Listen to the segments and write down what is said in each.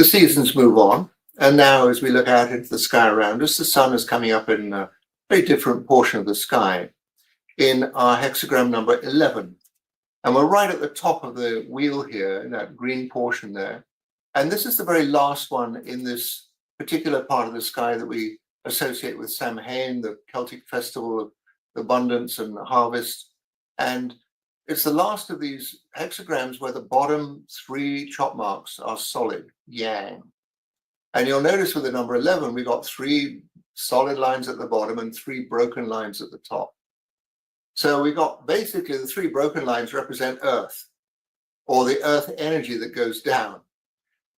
The seasons move on, and now as we look out into the sky around us, the sun is coming up in a very different portion of the sky in our hexagram number 11. And we're right at the top of the wheel here in that green portion there. And this is the very last one in this particular part of the sky that we associate with Samhain, the Celtic festival of abundance and harvest. And it's the last of these hexagrams where the bottom three chop marks are solid, yang. And you'll notice with the number 11, we got three solid lines at the bottom and three broken lines at the top. So we got basically the three broken lines represent Earth, or the Earth energy that goes down.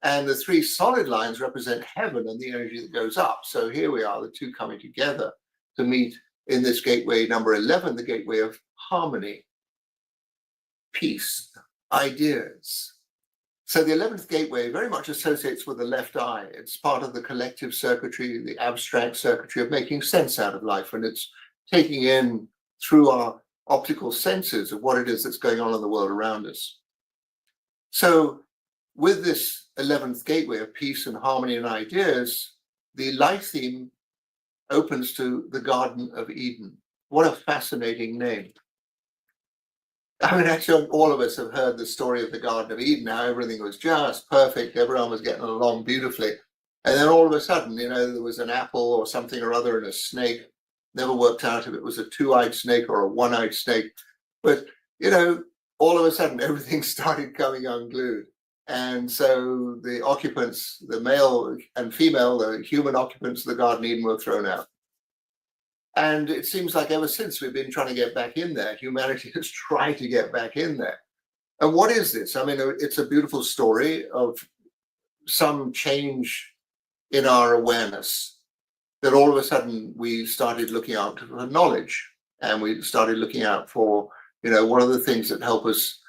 And the three solid lines represent heaven and the energy that goes up. So here we are, the two coming together to meet in this gateway number 11, the gateway of harmony, peace, ideas. So the 11th gateway very much associates with the left eye. It's part of the collective circuitry, the abstract circuitry of making sense out of life. And it's taking in through our optical senses of what it is that's going on in the world around us. So with this 11th gateway of peace and harmony and ideas, the life theme opens to the Garden of Eden. What a fascinating name. I mean, actually, all of us have heard the story of the Garden of Eden, how everything was just perfect, everyone was getting along beautifully. And then all of a sudden, there was an apple or something or other and a snake. Never worked out if it was a two-eyed snake or a one-eyed snake. But, all of a sudden, everything started coming unglued. And so the occupants, the male and female, the human occupants of the Garden of Eden were thrown out. And it seems like ever since we've been trying to get back in there. Humanity has tried to get back in there. And what is this? I mean, it's a beautiful story of some change in our awareness, that all of a sudden we started looking out for knowledge, and we started looking out for, what are the things that help us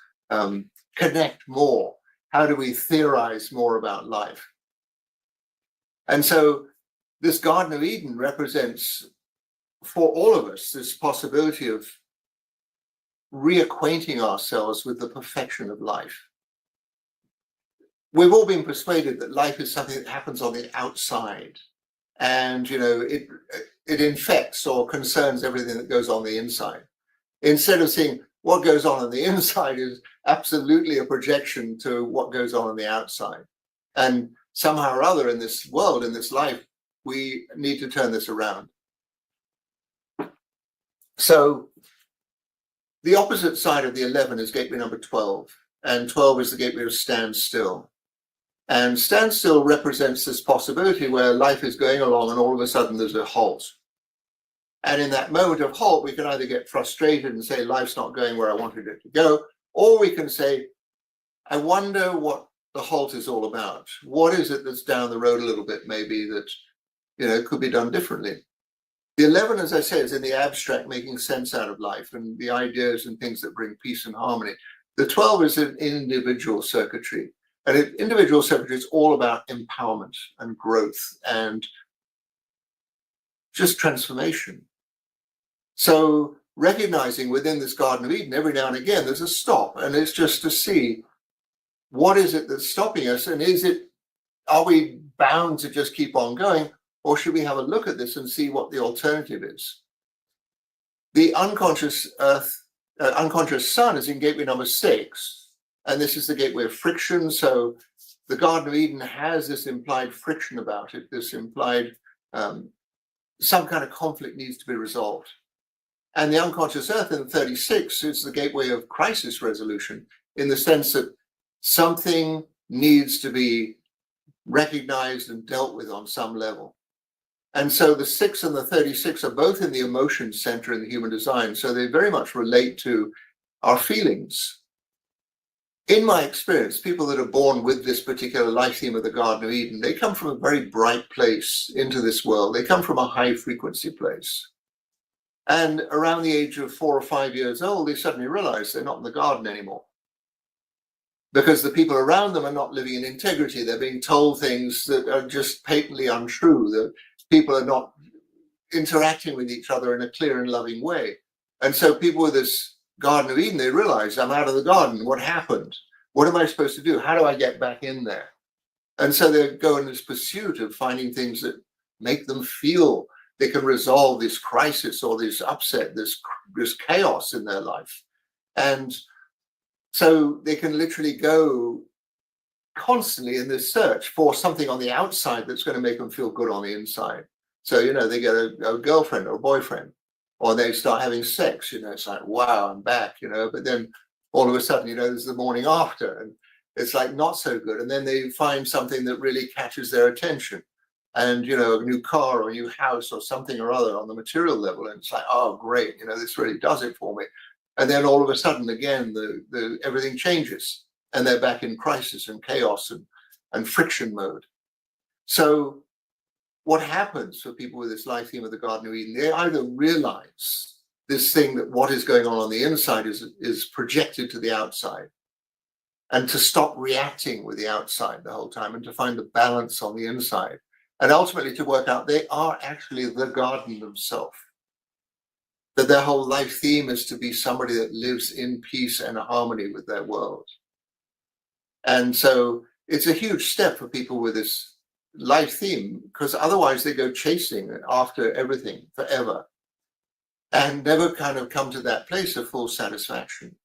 connect more? How do we theorize more about life? And so this Garden of Eden represents, for all of us, this possibility of reacquainting ourselves with the perfection of life. We've all been persuaded that life is something that happens on the outside, and it infects or concerns everything that goes on the inside. Instead of seeing what goes on the inside is absolutely a projection to what goes on the outside. And somehow or other in this world, in this life, we need to turn this around. So the opposite side of the 11 is gateway number 12, and 12 is the gateway of standstill. And standstill represents this possibility where life is going along and all of a sudden there's a halt. And in that moment of halt, we can either get frustrated and say life's not going where I wanted it to go, or we can say, I wonder what the halt is all about. What is it that's down the road a little bit maybe that could be done differently? The 11, as I say, is in the abstract, making sense out of life and the ideas and things that bring peace and harmony. The 12 is an individual circuitry. And individual circuitry is all about empowerment and growth and just transformation. So recognizing within this Garden of Eden, every now and again, there's a stop. And it's just to see what is it that's stopping us, and are we bound to just keep on going? Or should we have a look at this and see what the alternative is? The unconscious sun is in gateway number 6, and this is the gateway of friction. So the Garden of Eden has this implied friction about it, this implied some kind of conflict needs to be resolved. And the unconscious earth in 36 is the gateway of crisis resolution, in the sense that something needs to be recognized and dealt with on some level. And so the 6 and the 36 are both in the emotion center in the human design. So they very much relate to our feelings. In my experience, people that are born with this particular life theme of the Garden of Eden, they come from a very bright place into this world. They come from a high frequency place. And around the age of 4 or 5 years old, they suddenly realize they're not in the garden anymore, because the people around them are not living in integrity. They're being told things that are just patently untrue. That people are not interacting with each other in a clear and loving way. And so people with this Garden of Eden, they realize, I'm out of the garden. What happened? What am I supposed to do? How do I get back in there? And so they go in this pursuit of finding things that make them feel they can resolve this crisis or this upset, this chaos in their life. And so they can literally go constantly in this search for something on the outside that's going to make them feel good on the inside. So, they get a girlfriend or a boyfriend, or they start having sex, it's like, wow, I'm back, but then all of a sudden, there's the morning after, and it's like not so good. And then they find something that really catches their attention. And, a new car or a new house or something or other on the material level. And it's like, oh, great, this really does it for me. And then all of a sudden, again, the everything changes and they're back in crisis and chaos and friction mode. So what happens for people with this life theme of the Garden of Eden? They either realize this thing that what is going on the inside is projected to the outside, and to stop reacting with the outside the whole time and to find the balance on the inside. And ultimately to work out they are actually the garden themselves. That their whole life theme is to be somebody that lives in peace and harmony with their world. And so it's a huge step for people with this life theme, because otherwise they go chasing after everything forever and never kind of come to that place of full satisfaction.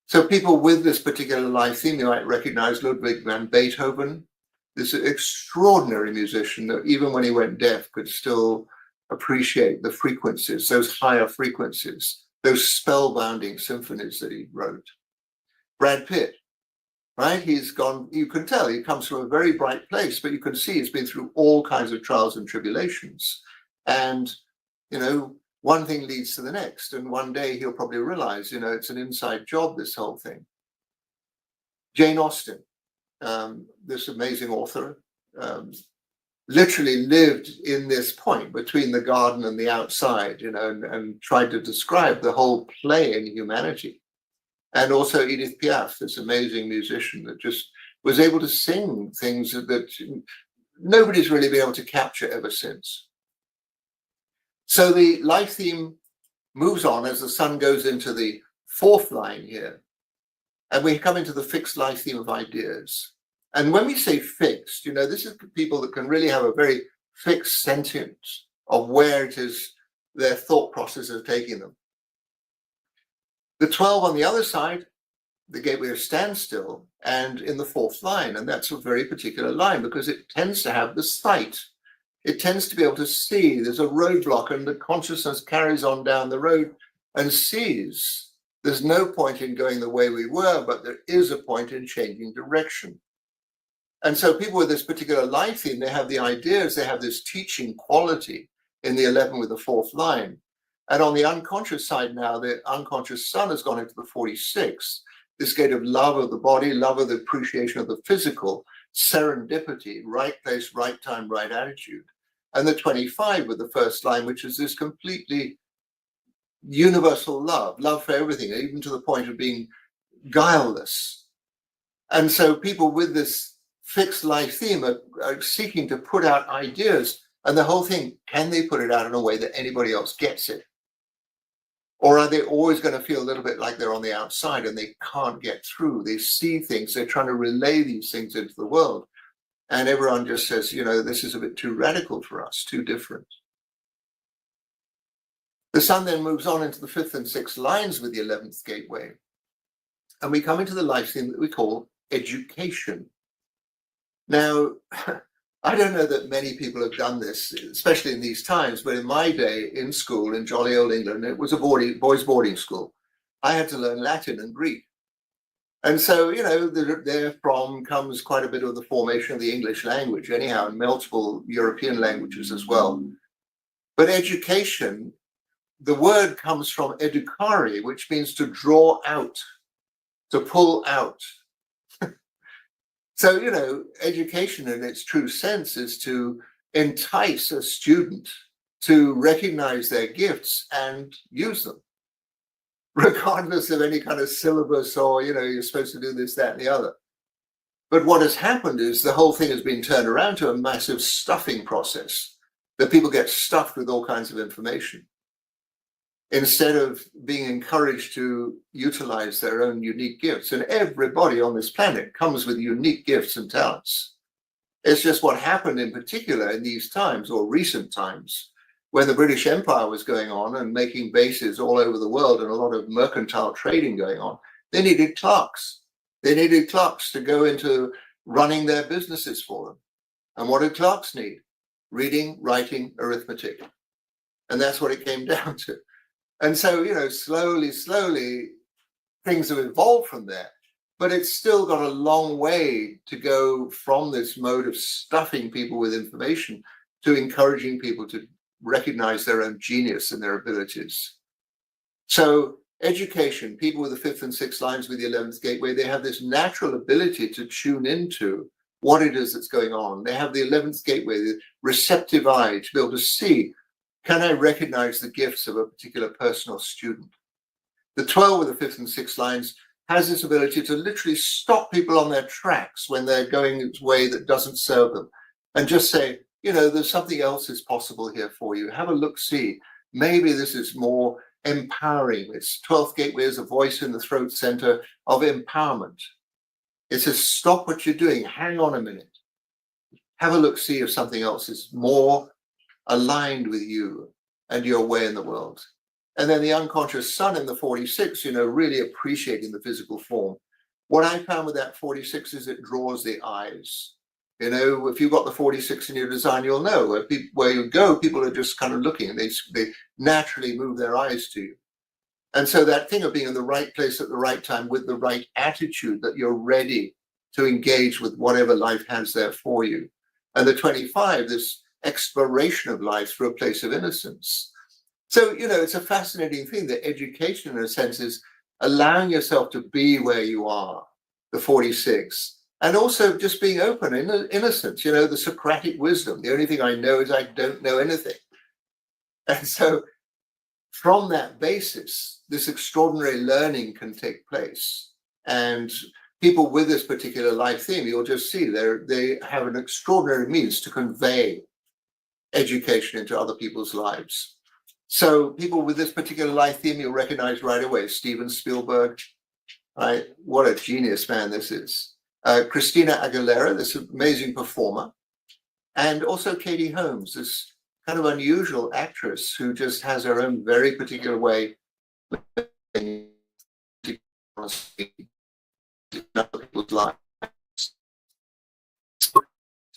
So people with this particular life theme, you might recognize Ludwig van Beethoven, this extraordinary musician that even when he went deaf could still appreciate the frequencies, those higher frequencies, those spellbinding symphonies that he wrote. Brad Pitt, right? He's gone, you can tell he comes from a very bright place, but you can see he's been through all kinds of trials and tribulations. And, one thing leads to the next. And one day he'll probably realize, it's an inside job, this whole thing. Jane Austen, this amazing author, literally lived in this point between the garden and the outside, and tried to describe the whole play in humanity. And also Edith Piaf, this amazing musician that just was able to sing things that nobody's really been able to capture ever since. So the life theme moves on as the sun goes into the fourth line here. And we come into the fixed life theme of ideas. And when we say fixed, this is people that can really have a very fixed sentence of where it is their thought process is taking them. The 12 on the other side, the gateway of standstill, and in the fourth line. And that's a very particular line because it tends to have the sight. It tends to be able to see there's a roadblock and the consciousness carries on down the road and sees there's no point in going the way we were, but there is a point in changing direction. And so people with this particular life theme, they have the ideas, they have this teaching quality in the 11 with the fourth line. And on the unconscious side now, the unconscious sun has gone into the 46, this gate of love of the body, love of the appreciation of the physical, serendipity, right place, right time, right attitude. And the 25 with the first line, which is this completely universal love for everything, even to the point of being guileless. And so people with this fixed life theme are seeking to put out ideas, and the whole thing, can they put it out in a way that anybody else gets it? Or are they always going to feel a little bit like they're on the outside and they can't get through? They see things, they're trying to relay these things into the world. And everyone just says, this is a bit too radical for us, too different. The sun then moves on into the 5th and 6th lines with the 11th gateway. And we come into the life theme that we call education. Now, I don't know that many people have done this, especially in these times, but in my day in school in jolly old England, it was a boys' boarding school. I had to learn Latin and Greek. And so, therefrom comes quite a bit of the formation of the English language, anyhow, and multiple European languages as well. But education, the word comes from educare, which means to draw out, to pull out. So, education in its true sense is to entice a student to recognize their gifts and use them, regardless of any kind of syllabus or, you're supposed to do this, that, and the other. But what has happened is the whole thing has been turned around to a massive stuffing process, that people get stuffed with all kinds of information, instead of being encouraged to utilize their own unique gifts. And everybody on this planet comes with unique gifts and talents. It's just what happened in particular in these times, or recent times, when the British Empire was going on and making bases all over the world and a lot of mercantile trading going on. They needed clerks. They needed clerks to go into running their businesses for them. And what did clerks need? Reading, writing, arithmetic. And that's what it came down to. And so, slowly, things have evolved from there. But it's still got a long way to go from this mode of stuffing people with information to encouraging people to recognize their own genius and their abilities. So education, people with the fifth and sixth lines with the 11th gateway, they have this natural ability to tune into what it is that's going on. They have the 11th gateway, the receptive eye, to be able to see, can I recognize the gifts of a particular person or student? The 12 with the fifth and sixth lines has this ability to literally stop people on their tracks when they're going a way that doesn't serve them and just say, there's something else is possible here for you. Have a look, see. Maybe this is more empowering. Its 12th gateway is a voice in the throat center of empowerment. It says, stop what you're doing. Hang on a minute. Have a look, see if something else is more aligned with you and your way in the world. And then the unconscious sun in the 46, really appreciating the physical form. What I found with that 46 is it draws the eyes. If you've got the 46 in your design, you'll know where you go, people are just kind of looking and they naturally move their eyes to you. And so that thing of being in the right place at the right time with the right attitude, that you're ready to engage with whatever life has there for you. And the 25, this exploration of life through a place of innocence. So, it's a fascinating thing that education, in a sense, is allowing yourself to be where you are, the 46, and also just being open, innocence, the Socratic wisdom. The only thing I know is I don't know anything. And so from that basis, this extraordinary learning can take place. And people with this particular life theme, you'll just see they have an extraordinary means to convey education into other people's lives. So people with this particular life theme, you'll recognize right away. Steven Spielberg, right? What a genius man this is. Christina Aguilera, this amazing performer. And also Katie Holmes, this kind of unusual actress who just has her own very particular way in other people's lives.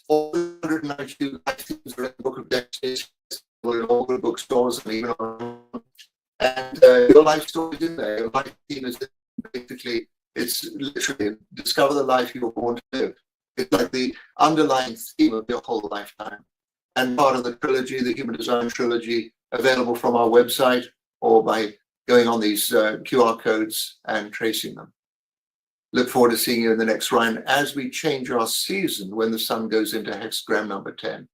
All 192 life themes are in the Book of Destiny, in all the bookstores and even on, and your life story is in there. Your life theme is basically, it's literally discover the life you were born to live. It's like the underlying theme of your whole lifetime, and part of the trilogy, the Human Design Trilogy, available from our website or by going on these QR codes and tracing them. Look forward to seeing you in the next round as we change our season when the sun goes into hexagram number 10.